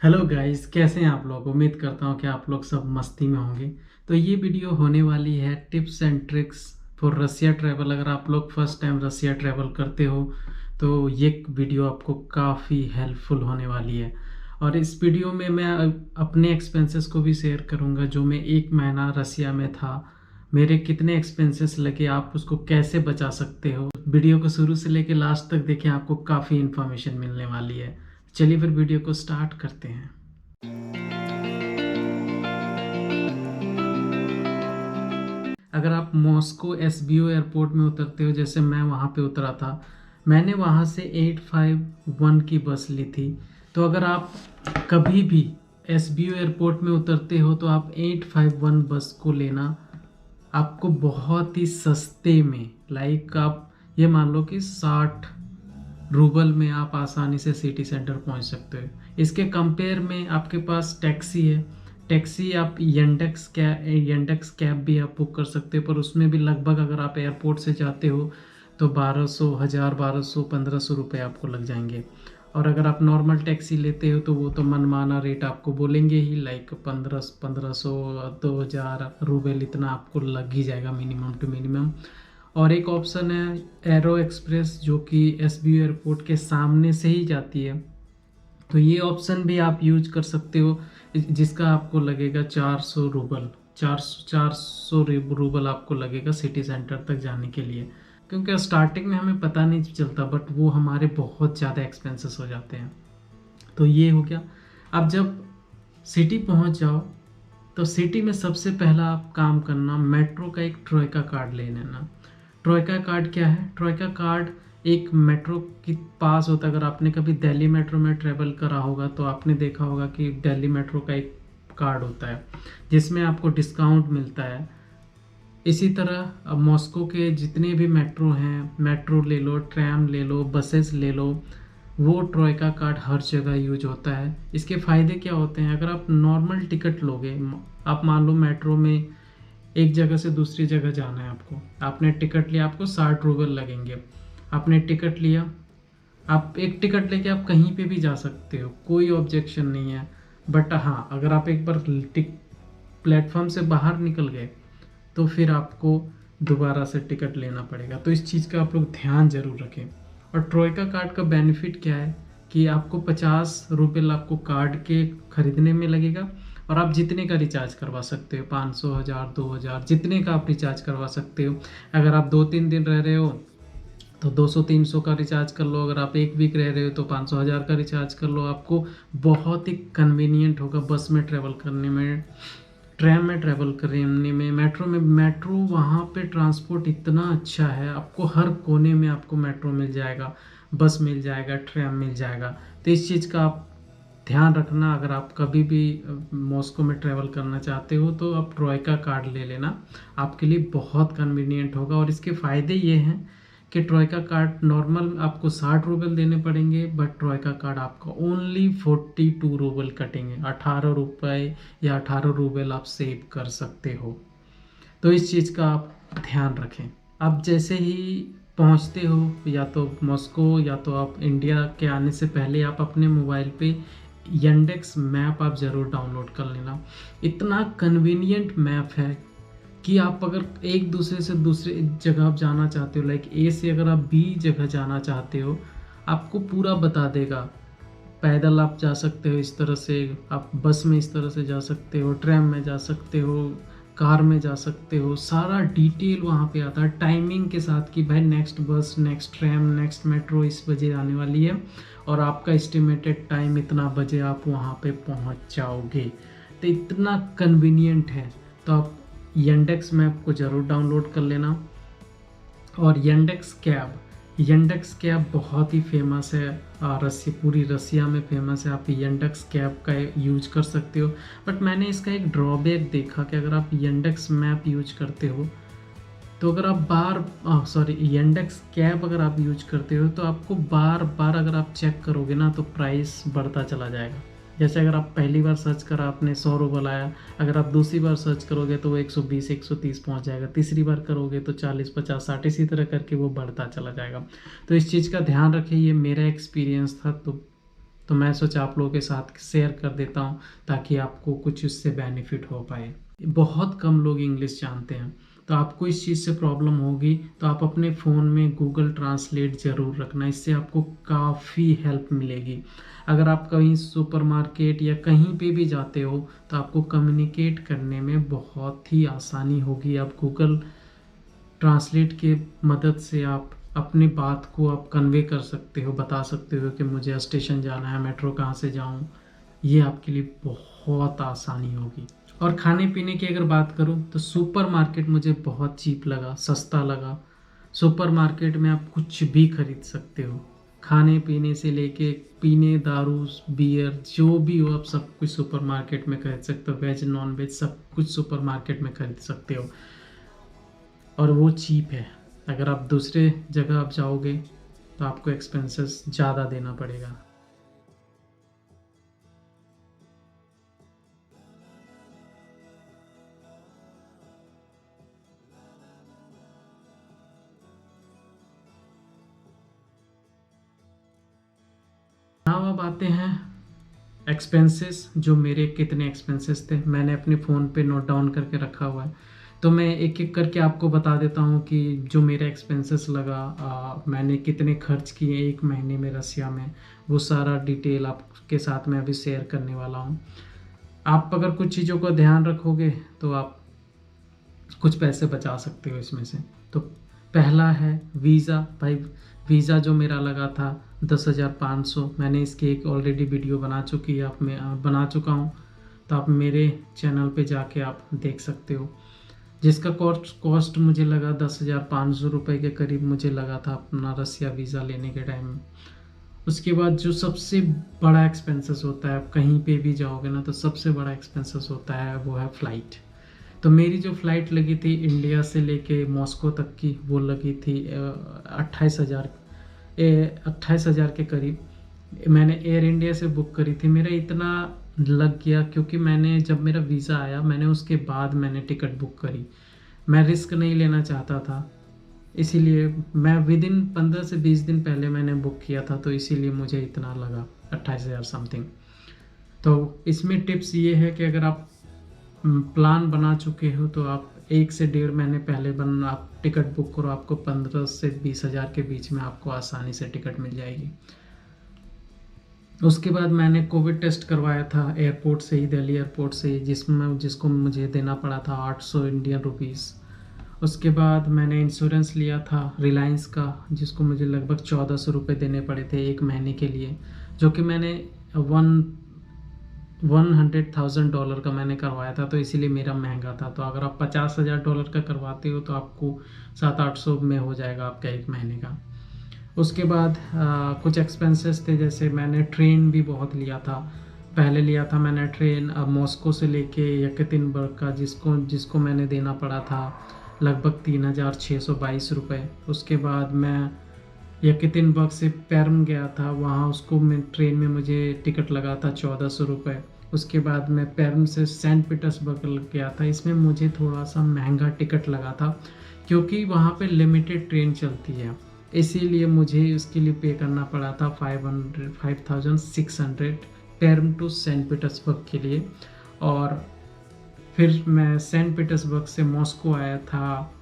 Hello guys, कैसे हैं आप लोग। उम्मीद करता हूं कि आप लोग सब मस्ती में होंगे। तो ये वीडियो होने वाली है tips and tricks for Russia travel. अगर आप लोग फर्स्ट टाइम रसिया ट्रैवल करते हो तो ये वीडियो आपको काफ़ी हेल्पफुल होने वाली है। और इस वीडियो में मैं अपने एक्सपेंसेस को भी शेयर करूंगा। जो मैं 1 महीना रसिया में था, मेरे कितने एक्सपेंसेस लगे, आप उसको कैसे बचा सकते हो। वीडियो को शुरू से लेके लास्ट तक देखें, आपको काफ़ी इन्फॉर्मेशन मिलने वाली है। चलिए फिर वीडियो को स्टार्ट करते हैं। अगर आप मॉस्को एसबीओ एयरपोर्ट में उतरते हो, जैसे मैं वहाँ पे उतरा था, मैंने वहाँ से 851 की बस ली थी। तो अगर आप कभी भी एसबीओ एयरपोर्ट में उतरते हो तो आप 851 बस को लेना। आपको बहुत ही सस्ते में, लाइक आप ये मान लो कि 60 रूबल में आप आसानी से सिटी सेंटर पहुंच सकते हो। इसके कंपेयर में आपके पास टैक्सी है। टैक्सी आप यंडेक्स कैब भी आप बुक कर सकते हो, पर उसमें भी लगभग अगर आप एयरपोर्ट से जाते हो तो 1200, 1000, 1200, 1500 रुपये आपको लग जाएंगे। और अगर आप नॉर्मल टैक्सी लेते हो तो वो तो मनमाना रेट आपको बोलेंगे ही, लाइक 1500, 2000 रूबल इतना आपको लग ही जाएगा मिनिमम टू मिनिमम। और एक ऑप्शन है एरो एक्सप्रेस, जो कि एसबीओ एयरपोर्ट के सामने से ही जाती है। तो ये ऑप्शन भी आप यूज कर सकते हो, जिसका आपको लगेगा 400 रूबल। 400 रूबल आपको लगेगा सिटी सेंटर तक जाने के लिए। क्योंकि स्टार्टिंग में हमें पता नहीं चलता, बट वो हमारे बहुत ज़्यादा एक्सपेंसेस हो जाते हैं। तो ये हो गया। अब जब सिटी पहुंच जाओ तो सिटी में सबसे पहला आप काम करना, मेट्रो का एक ट्रोयका कार्ड ले लेना। ट्रोयका कार्ड क्या है? ट्रोयका कार्ड एक मेट्रो के पास होता है। अगर आपने कभी दिल्ली मेट्रो में ट्रेवल करा होगा तो आपने देखा होगा कि दिल्ली मेट्रो का एक कार्ड होता है जिसमें आपको डिस्काउंट मिलता है। इसी तरह अब मॉस्को के जितने भी मेट्रो हैं, मेट्रो ले लो, ट्रैम ले लो, बसेस ले लो, वो ट्रोयका कार्ड हर जगह यूज होता है। इसके फ़ायदे क्या होते हैं? अगर आप नॉर्मल टिकट लोगे, आप मान लो मेट्रो में एक जगह से दूसरी जगह जाना है आपको, आपने टिकट लिया, आपको 60 रूबल लगेंगे। आपने टिकट लिया, आप एक टिकट लेके आप कहीं पे भी जा सकते हो, कोई ऑब्जेक्शन नहीं है। बट हाँ, अगर आप एक बार प्लेटफॉर्म से बाहर निकल गए तो फिर आपको दोबारा से टिकट लेना पड़ेगा। तो इस चीज़ का आप लोग ध्यान जरूर रखें। और ट्रोयका कार्ड का बेनिफिट क्या है कि आपको 50 रुपये आपको कार्ड के खरीदने में लगेगा, और आप जितने का रिचार्ज करवा सकते हो, 500, 1000, 2000, जितने का आप रिचार्ज करवा सकते हो। अगर आप 2-3 दिन रह रहे हो तो 200-300 का रिचार्ज कर लो। अगर आप एक वीक रह रहे हो तो 500, 1000 का रिचार्ज कर लो। आपको बहुत ही कन्वीनियंट होगा बस में ट्रैवल करने में, ट्रेन में ट्रैवल करने में, मेट्रो में। मेट्रो वहाँ पे ट्रांसपोर्ट इतना अच्छा है, आपको हर कोने में आपको मेट्रो मिल जाएगा, बस मिल जाएगा, ट्रेन मिल जाएगा। तो इस चीज़ का आप ध्यान रखना। अगर आप कभी भी मॉस्को में ट्रैवल करना चाहते हो तो आप ट्रोयका कार्ड ले लेना, आपके लिए बहुत कन्वीनियंट होगा। और इसके फ़ायदे ये हैं कि ट्रोयका कार्ड नॉर्मल आपको 60 रूबल देने पड़ेंगे, बट ट्रोयका कार्ड आपका ओनली 42 रूबल कटेंगे। 18 रुपये या 18 रूबल आप सेव कर सकते हो। तो इस चीज़ का आप ध्यान रखें। आप जैसे ही पहुंचते हो, या तो मॉस्को या तो आप इंडिया के आने से पहले आप अपने मोबाइल पे यंडेक्स मैप आप ज़रूर डाउनलोड कर लेना। इतना कन्वीनियंट मैप है कि आप अगर एक दूसरे से दूसरे जगह आप जाना चाहते हो, लाइक ए से अगर आप बी जगह जाना चाहते हो, आपको पूरा बता देगा। पैदल आप जा सकते हो इस तरह से, आप बस में इस तरह से जा सकते हो, ट्रेन में जा सकते हो, कार में जा सकते हो। सारा डिटेल वहाँ पे आता है टाइमिंग के साथ कि भाई नेक्स्ट बस, नेक्स्ट ट्रेन, नेक्स्ट मेट्रो इस बजे आने वाली है, और आपका एस्टिमेटेड टाइम इतना बजे आप वहाँ पे पहुँच जाओगे। तो इतना कन्वीनियंट है। तो आप यंडेक्स मैप को ज़रूर डाउनलोड कर लेना। और यंडेक्स कैब बहुत ही फेमस है, पूरी रसिया में फेमस है। आप यंडेक्स कैब का यूज कर सकते हो। बट मैंने इसका एक ड्रॉबैक देखा कि अगर आप यंडेक्स मैप यूज करते हो तो अगर आप यंडेक्स कैब अगर आप यूज करते हो तो आपको बार बार अगर आप चेक करोगे ना तो प्राइस बढ़ता चला जाएगा। जैसे अगर आप पहली बार सर्च करा, आपने 100 रूबल आया, अगर आप दूसरी बार सर्च करोगे तो वो 120, 130 पहुंच जाएगा, तीसरी बार करोगे तो 40, 50, 60, इसी तरह करके वो बढ़ता चला जाएगा। तो इस चीज़ का ध्यान रखिए, ये मेरा एक्सपीरियंस था। तो तो मैं सोचा आप लोगों के साथ शेयर कर देता हूँ ताकि आपको कुछ उससे बेनिफिट हो पाए। बहुत कम लोग इंग्लिश जानते हैं, तो आपको इस चीज़ से प्रॉब्लम होगी तो आप अपने फ़ोन में गूगल ट्रांसलेट ज़रूर रखना, इससे आपको काफ़ी हेल्प मिलेगी। अगर आप कहीं सुपरमार्केट या कहीं पे भी जाते हो तो आपको कम्युनिकेट करने में बहुत ही आसानी होगी। आप गूगल ट्रांसलेट के मदद से आप अपनी बात को आप कन्वे कर सकते हो, बता सकते हो कि मुझे स्टेशन जाना है, मेट्रो कहाँ से जाऊँ। ये आपके लिए बहुत आसानी होगी। और खाने पीने की अगर बात करूँ तो सुपरमार्केट मुझे बहुत चीप लगा, सस्ता लगा। सुपरमार्केट में आप कुछ भी खरीद सकते हो, खाने पीने से लेके पीने, दारू, बियर, जो भी हो आप सब कुछ सुपरमार्केट में खरीद सकते हो। वेज नॉन वेज सब कुछ सुपरमार्केट में खरीद सकते हो और वो चीप है। अगर आप दूसरे जगह आप जाओगे तो आपको एक्सपेंसेस ज़्यादा देना पड़ेगा। now अब आते हैं एक्सपेंसेस, जो मेरे कितने एक्सपेंसेस थे मैंने अपने फ़ोन पे नोट डाउन करके रखा हुआ है। तो मैं एक एक करके आपको बता देता हूँ कि जो मेरा एक्सपेंसेस लगा, मैंने कितने खर्च किए एक महीने में रसिया में, वो सारा डिटेल आपके साथ मैं अभी शेयर करने वाला हूँ। आप अगर कुछ चीज़ों को ध्यान रखोगे तो आप कुछ पैसे बचा सकते हो इसमें से। तो पहला है वीज़ा। भाई वीज़ा जो मेरा लगा था 10,500, मैंने इसकी एक ऑलरेडी वीडियो बना चुकी है, आप मैं बना चुका हूँ, तो आप मेरे चैनल पे जाके आप देख सकते हो। जिसका कॉस्ट मुझे लगा 10,500 रुपये के करीब मुझे लगा था अपना रसिया वीज़ा लेने के टाइम। उसके बाद जो सबसे बड़ा एक्सपेंसेस होता है, आप कहीं पे भी जाओगे ना तो सबसे बड़ा एक्सपेंसेस होता है वो है फ़्लाइट। तो मेरी जो फ़्लाइट लगी थी इंडिया से लेके मॉस्को तक की, वो लगी थी 28,000 के करीब। मैंने एयर इंडिया से बुक करी थी। मेरा इतना लग गया क्योंकि मैंने जब मेरा वीज़ा आया मैंने उसके बाद मैंने टिकट बुक करी। मैं रिस्क नहीं लेना चाहता था, इसीलिए मैं विद इन 15 से 20 दिन पहले मैंने बुक किया था, तो इसीलिए मुझे इतना लगा 28,000 समथिंग। तो इसमें टिप्स ये है कि अगर आप प्लान बना चुके हो तो आप 1 से 1.5 महीने पहले आप टिकट बुक करो, आपको 15 से 20,000 के बीच में आपको आसानी से टिकट मिल जाएगी। उसके बाद मैंने कोविड टेस्ट करवाया था एयरपोर्ट से ही, दिल्ली एयरपोर्ट से ही, जिसको मुझे देना पड़ा था 800 इंडियन रुपीज़। उसके बाद मैंने इंश्योरेंस लिया था रिलायंस का, जिसको मुझे लगभग 1,400 रुपये देने पड़े थे एक महीने के लिए, जो कि मैंने $100,000 का मैंने करवाया था, तो इसीलिए मेरा महंगा था। तो अगर आप $50,000 का करवाते हो तो आपको 700-800 में हो जाएगा आपका एक महीने का। उसके बाद कुछ एक्सपेंसेस थे, जैसे मैंने ट्रेन भी बहुत लिया था। पहले लिया था मैंने ट्रेन मॉस्को से लेके यकतिनबर्ग का, जिसको मैंने देना पड़ा था लगभग 3,622 रुपये। उसके बाद मैं यकतिनबर्ग से पेर्म गया था, वहाँ उसको मैं ट्रेन में मुझे टिकट लगा था 1,400 रुपये। उसके बाद मैं पेर्म से सेंट पीटर्सबर्ग गया था, इसमें मुझे थोड़ा सा महंगा टिकट लगा था क्योंकि वहाँ पे लिमिटेड ट्रेन चलती है, इसीलिए मुझे उसके लिए पे करना पड़ा था 5,600 पेर्म टू सेंट पीटर्सबर्ग के लिए। और फिर मैं सेंट पीटर्सबर्ग से मॉस्को आया था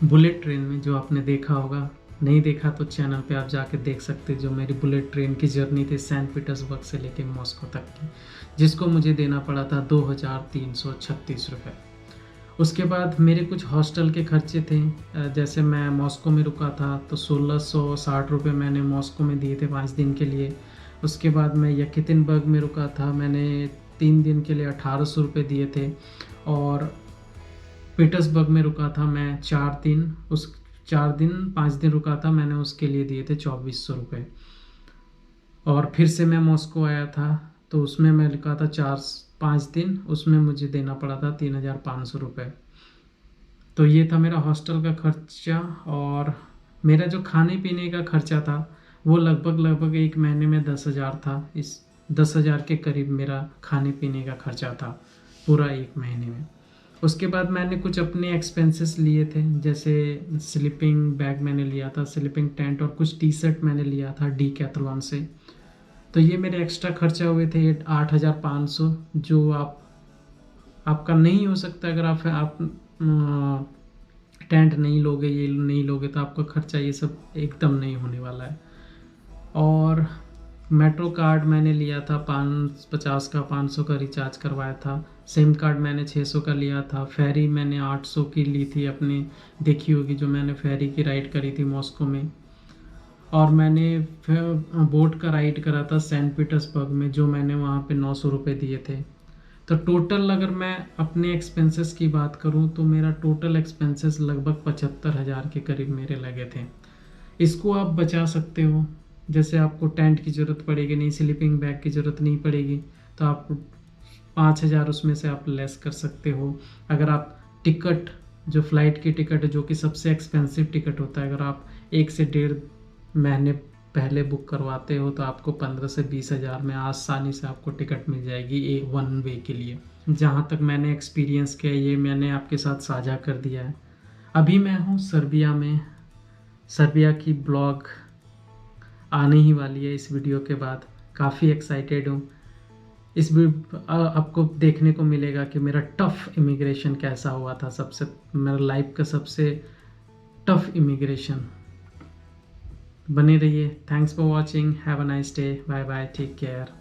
बुलेट ट्रेन में, जो आपने देखा होगा। नहीं देखा तो चैनल पे आप जाके देख सकते, जो मेरी बुलेट ट्रेन की जर्नी थी सेंट पीटर्सबर्ग से लेके मॉस्को तक की, जिसको मुझे देना पड़ा था 2,336 रुपये। उसके बाद मेरे कुछ हॉस्टल के खर्चे थे, जैसे मैं मॉस्को में रुका था तो 1,660 रुपये मैंने मॉस्को में दिए थे 5 दिन के लिए। उसके बाद मैं यकतिनबर्ग में रुका था, मैंने 3 दिन के लिए 1,800 रुपये दिए थे। और पीटर्सबर्ग में रुका था मैं 4 दिन, 5 दिन रुका था, मैंने उसके लिए दिए थे 2,400 रुपये। और फिर से मैं मॉस्को आया था तो उसमें मैं रुका था 4-5 दिन, उसमें मुझे देना पड़ा था 3,500 रुपये। तो ये था मेरा हॉस्टल का खर्चा। और मेरा जो खाने पीने का खर्चा था वो लगभग एक महीने में 10,000 था। इस 10,000 के करीब मेरा खाने पीने का खर्चा था पूरा एक महीने में। उसके बाद मैंने कुछ अपने एक्सपेंसेस लिए थे, जैसे स्लीपिंग बैग मैंने लिया था, स्लीपिंग टेंट, और कुछ टी शर्ट मैंने लिया था डीकैथलॉन से। तो ये मेरे एक्स्ट्रा खर्चा हुए थे 8,500, जो आपका नहीं हो सकता अगर आप टेंट नहीं लोगे, ये नहीं लोगे, तो आपका खर्चा ये सब एकदम नहीं होने वाला है। और मेट्रो कार्ड मैंने लिया था 550 का, 500 का रिचार्ज करवाया था। सिम कार्ड मैंने 600 का लिया था। फेरी मैंने 800 की ली थी अपनी, देखी होगी जो मैंने फेरी की राइड करी थी मॉस्को में। और मैंने बोट का राइड करा था सेंट पीटर्सबर्ग में, जो मैंने वहाँ पे 900 रुपये दिए थे। तो टोटल अगर मैं अपने एक्सपेंसेस की बात करूँ तो मेरा टोटल एक्सपेंसेस लगभग 75,000 के करीब मेरे लगे थे। इसको आप बचा सकते हो, जैसे आपको टेंट की ज़रूरत पड़ेगी नहीं, स्लीपिंग बैग की ज़रूरत नहीं पड़ेगी, तो आप 5,000 उसमें से आप लेस कर सकते हो। अगर आप टिकट, जो फ़्लाइट की टिकट है, जो कि सबसे एक्सपेंसिव टिकट होता है, अगर आप 1 से 1.5 महीने पहले बुक करवाते हो तो आपको 15 से 20,000 में आसानी से आपको टिकट मिल जाएगी एक वन वे के लिए। जहाँ तक मैंने एक्सपीरियंस किया, ये मैंने आपके साथ साझा कर दिया है। अभी मैं हूँ सर्बिया में। सर्बिया की ब्लॉग आने ही वाली है इस वीडियो के बाद। काफ़ी एक्साइटेड हूँ। आपको देखने को मिलेगा कि मेरा टफ़ इमिग्रेशन कैसा हुआ था, मेरा लाइफ का सबसे टफ़ इमिग्रेशन। बने रहिए। Thanks for watching. Have a nice day. Bye bye. Take care.